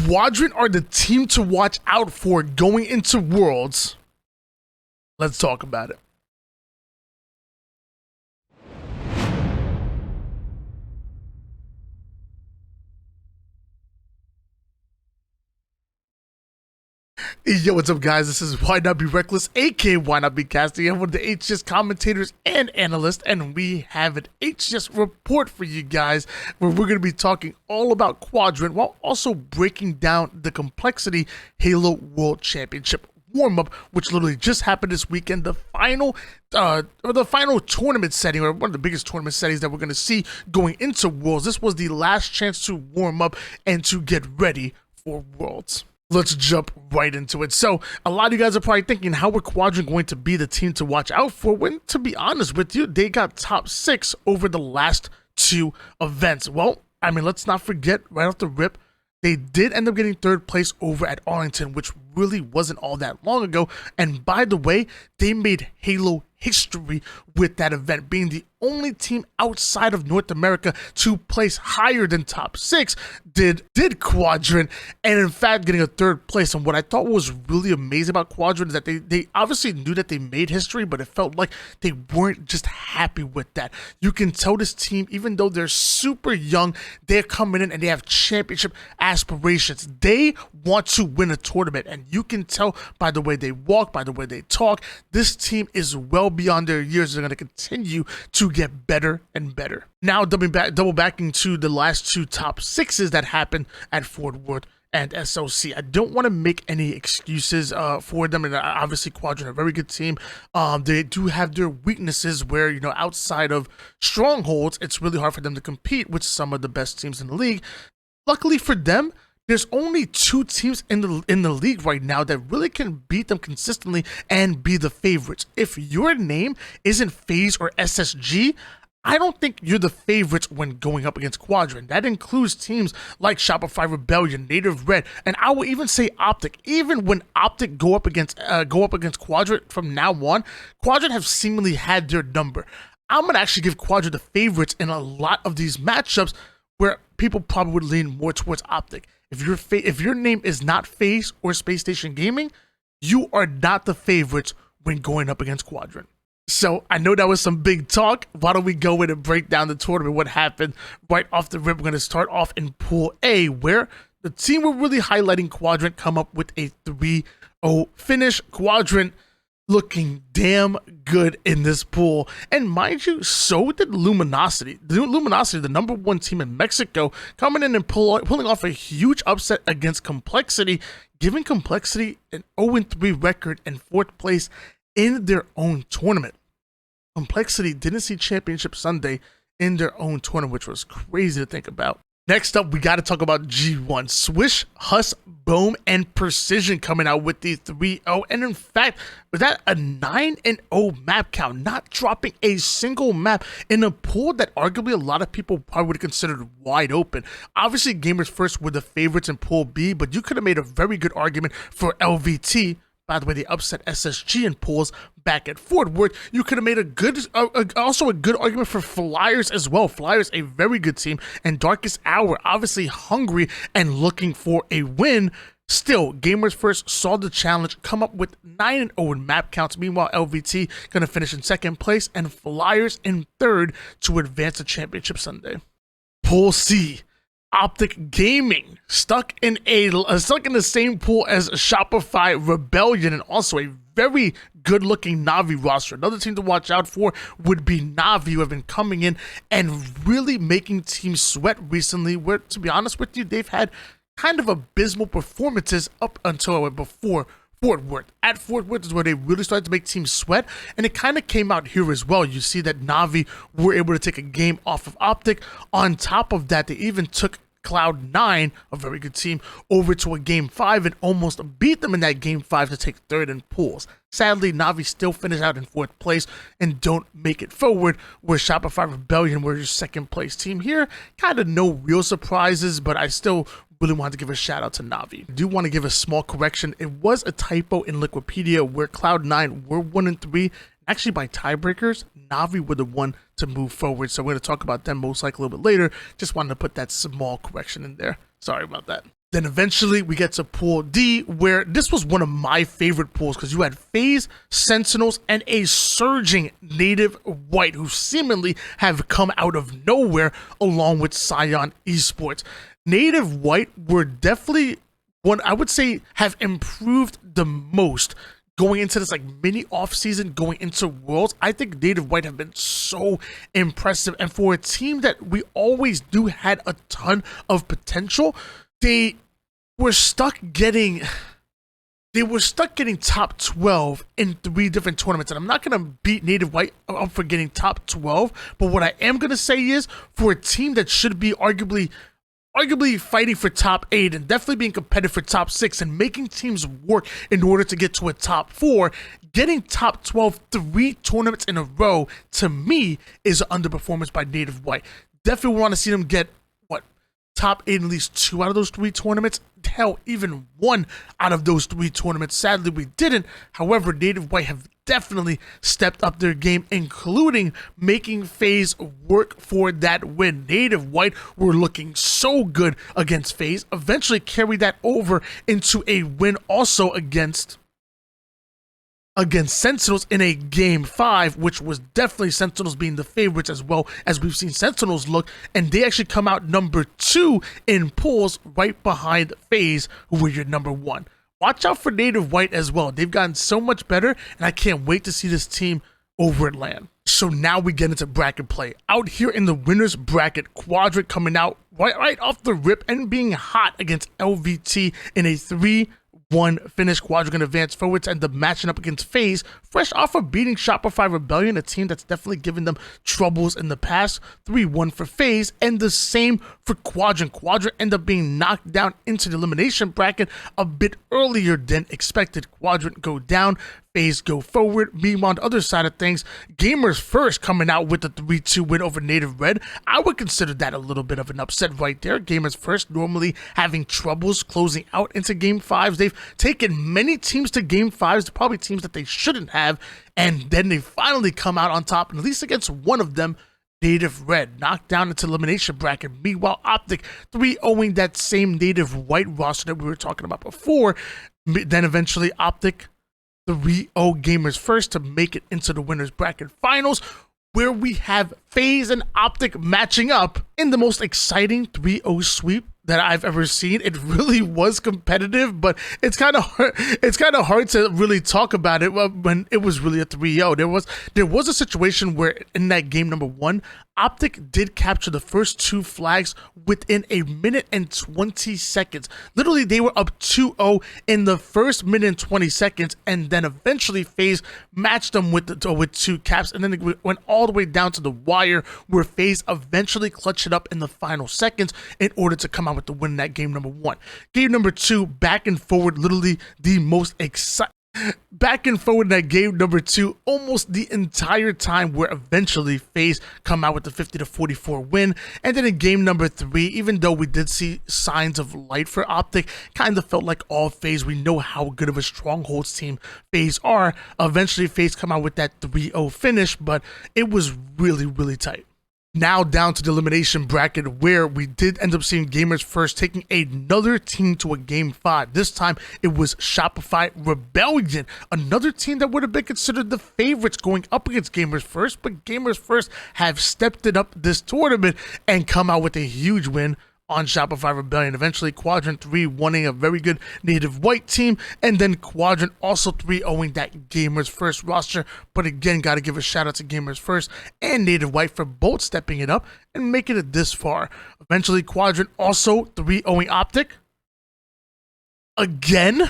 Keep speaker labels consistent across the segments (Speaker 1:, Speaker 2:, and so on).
Speaker 1: Quadrant are the team to watch out for going into Worlds. Let's talk about it. Yo, what's up, guys? This is Why Not Be Reckless, aka Why Not Be Casting. I'm one of the HCS commentators and analysts, and we have an HCS report for you guys where we're going to be talking all about Quadrant while also breaking down the Complexity Halo World Championship warm-up, which literally just happened this weekend. The final tournament setting, or one of the biggest tournament settings that we're going to see going into Worlds. This was the last chance to warm up and to get ready for Worlds. Let's jump right into it. So a lot of you guys are probably thinking, how are Quadrant going to be the team to watch out for? When, to be honest with you, they got top 6 over the last 2 events. Well, I mean, let's not forget right off the rip, they did end up getting 3rd place over at Arlington, which really wasn't all that long ago. And by the way, they made Halo history with that event, being the only team outside of North America to place higher than top 6 did Quadrant, and in fact getting a 3rd place. And what I thought was really amazing about Quadrant is that they obviously knew that they made history, but it felt like they weren't just happy with that. You can tell this team, even though they're super young, they're coming in and they have championship aspirations. They want to win a tournament, and you can tell by the way they walk, by the way they talk, this team is well beyond their years. They're going to continue to get better and better. Now, double backing to the last 2 top 6s that happened at Fort Worth and SOC. I don't want to make any excuses for them, and obviously Quadrant, a very good team. They do have their weaknesses where, you know, outside of strongholds, it's really hard for them to compete with some of the best teams in the league. Luckily for them, there's only 2 teams in the league right now that really can beat them consistently and be the favorites. If your name isn't FaZe or SSG, I don't think you're the favorites when going up against Quadrant. That includes teams like Shopify Rebellion, Native Red, and I will even say Optic. Even when Optic go up against Quadrant from now on, Quadrant have seemingly had their number. I'm gonna actually give Quadrant the favorites in a lot of these matchups where people probably would lean more towards Optic. If your name is not FaZe or Space Station Gaming, you are not the favorites when going up against Quadrant. So I know that was some big talk. Why don't we go in and break down the tournament? What happened right off the rip? We're going to start off in Pool A, where the team we're really highlighting, Quadrant, come up with a 3-0 finish. Quadrant looking damn good in this pool, and mind you, so did Luminosity. Luminosity, the #1 team in Mexico, coming in and pulling off a huge upset against Complexity, giving Complexity an 0-3 record and 4th place in their own tournament. Complexity didn't see Championship Sunday in their own tournament, which was crazy to think about. Next up, we got to talk about G1. Swish, Huss, Boom, and Precision coming out with the 3-0. And in fact, with that, a 9-0 map count, not dropping a single map in a pool that arguably a lot of people probably would have considered wide open. Obviously, Gamers First were the favorites in Pool B, but you could have made a very good argument for LVT. By the way, they upset SSG in pools back at Fort Worth. You could have made also a good argument for Flyers as well. Flyers, a very good team, and Darkest Hour, obviously hungry and looking for a win. Still, Gamers First saw the challenge, come up with 9-0 in map counts. Meanwhile, LVT gonna finish in 2nd place, and Flyers in 3rd to advance to Championship Sunday. Pool C. Optic Gaming stuck in the same pool as Shopify Rebellion, and also a very good-looking Na'Vi roster. Another team to watch out for would be Na'Vi, who have been coming in and really making teams sweat recently, where, to be honest with you, they've had kind of abysmal performances up until before Fort Worth. At Fort Worth is where they really started to make teams sweat, and it kind of came out here as well. You see that Na'Vi were able to take a game off of Optic. On top of that, they even took Cloud9, a very good team, over to a Game 5 and almost beat them in that Game 5 to take 3rd in pools. Sadly, Na'Vi still finish out in 4th place and don't make it forward, where Shopify Rebellion were your 2nd place team here. Kind of no real surprises, but I still really wanted to give a shout out to Na'Vi. I do want to give a small correction. It was a typo in Liquipedia where Cloud9 were 1-3. Actually, by tiebreakers, Na'Vi were the one to move forward. So we're going to talk about them most likely a little bit later. Just wanted to put that small correction in there. Sorry about that. Then eventually we get to Pool D, where this was one of my favorite pools because you had FaZe, Sentinels, and a surging Native White who seemingly have come out of nowhere along with Scion Esports. Native White were definitely one I would say have improved the most going into this like mini off season, going into Worlds. I think Native White have been so impressive, and for a team that we always do had a ton of potential, they were stuck getting top 12 in 3 different tournaments. And I'm not going to beat Native White up for getting top 12, but what I am going to say is for a team that should be arguably fighting for top 8 and definitely being competitive for top 6 and making teams work in order to get to a top 4, getting top 12 3 tournaments in a row, to me, is an underperformance by Native White. Definitely want to see them get, top 8 in at least 2 out of those 3 tournaments. Hell, even 1 out of those 3 tournaments. Sadly, we didn't. However, Native White have definitely stepped up their game, including making FaZe work for that win. Native White were looking so good against FaZe, eventually carried that over into a win also against Sentinels in a game 5, which was definitely Sentinels being the favorites, as well as we've seen Sentinels look, and they actually come out number 2 in pools, right behind FaZe, who were your number 1. Watch out for Native White as well. They've gotten so much better, and I can't wait to see this team over at LAN. So now we get into bracket play. Out here in the winner's bracket, Quadrant coming out right off the rip and being hot against LVT in a 3-1 finish. Quadrant going to advance forward to end up matching up against FaZe, fresh off of beating Shopify Rebellion, a team that's definitely given them troubles in the past. 3-1 for FaZe, and the same for Quadrant. Quadrant end up being knocked down into the elimination bracket a bit earlier than expected. Quadrant go down, FaZe go forward. Meanwhile, on the other side of things, Gamers First coming out with the 3-2 win over Native Red. I would consider that a little bit of an upset right there. Gamers First normally having troubles closing out into Game 5s. They've taken many teams to Game 5s, probably teams that they shouldn't have, and then they finally come out on top, and at least against one of them, Native Red, knocked down into elimination bracket. Meanwhile, Optic 3-0ing that same Native White roster that we were talking about before. Then eventually Optic 3-0 Gamers First to make it into the winners bracket finals, where we have FaZe and Optic matching up in the most exciting 3-0 sweep that I've ever seen. It really was competitive, but it's kind of hard to really talk about it when it was really a 3-0. There was a situation where in that game number 1, Optic did capture the first 2 flags within a minute and 20 seconds. Literally, they were up 2-0 in the first minute and 20 seconds, and then eventually FaZe matched them with 2 caps, and then it went all the way down to the wire, where FaZe eventually clutched it up in the final seconds in order to come out with the win in that game number 1. Game number 2, back and forward, literally the most exciting. Back and forward in that game number 2 almost the entire time, where eventually FaZe come out with the 50-44 win. And then in game number 3, even though we did see signs of light for Optic, kind of felt like all FaZe. We know how good of a strongholds team FaZe are. Eventually FaZe come out with that 3-0 finish, but it was really, really tight. Now down to the elimination bracket, where we did end up seeing Gamers First taking another team to a game 5. This time it was Shopify Rebellion, another team that would have been considered the favorites going up against Gamers First, but Gamers First have stepped it up this tournament and come out with a huge win on Shopify Rebellion. Eventually Quadrant 3-1ing a very good Native White team, and then Quadrant also 3-0ing that Gamers First roster. But again, got to give a shout out to Gamers First and Native White for both stepping it up and making it this far. Eventually Quadrant also 3-0ing Optic again.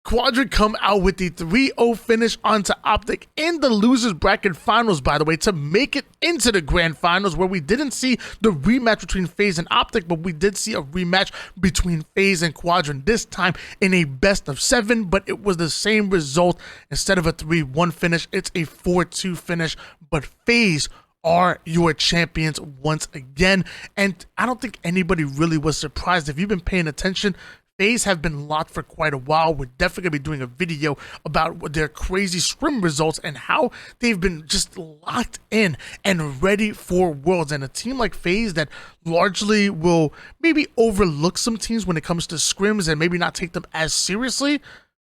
Speaker 1: Quadrant come out with the 3-0 finish onto Optic in the losers bracket finals, by the way, to make it into the grand finals, where we didn't see the rematch between FaZe and Optic, but we did see a rematch between FaZe and Quadrant, this time in a best of 7, but it was the same result. Instead of a 3-1 finish, it's a 4-2 finish, but FaZe are your champions once again, and I don't think anybody really was surprised. If you've been paying attention, FaZe have been locked for quite a while. We're definitely going to be doing a video about their crazy scrim results and how they've been just locked in and ready for Worlds. And a team like FaZe that largely will maybe overlook some teams when it comes to scrims and maybe not take them as seriously,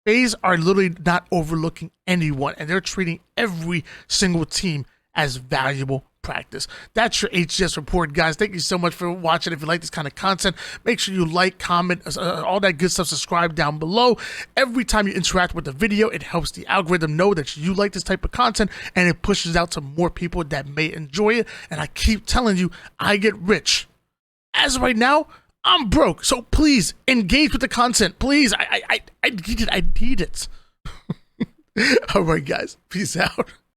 Speaker 1: FaZe are literally not overlooking anyone, and they're treating every single team as valuable practice. That's your HCS report, guys. Thank you so much for watching. If you like this kind of content, make sure you like, comment, all that good stuff. Subscribe down below. Every time you interact with the video, it helps the algorithm know that you like this type of content, and it pushes out to more people that may enjoy it. And I keep telling you, I get rich. As of right now, I'm broke. So please engage with the content. Please, I need it. I need it. All right, guys. Peace out.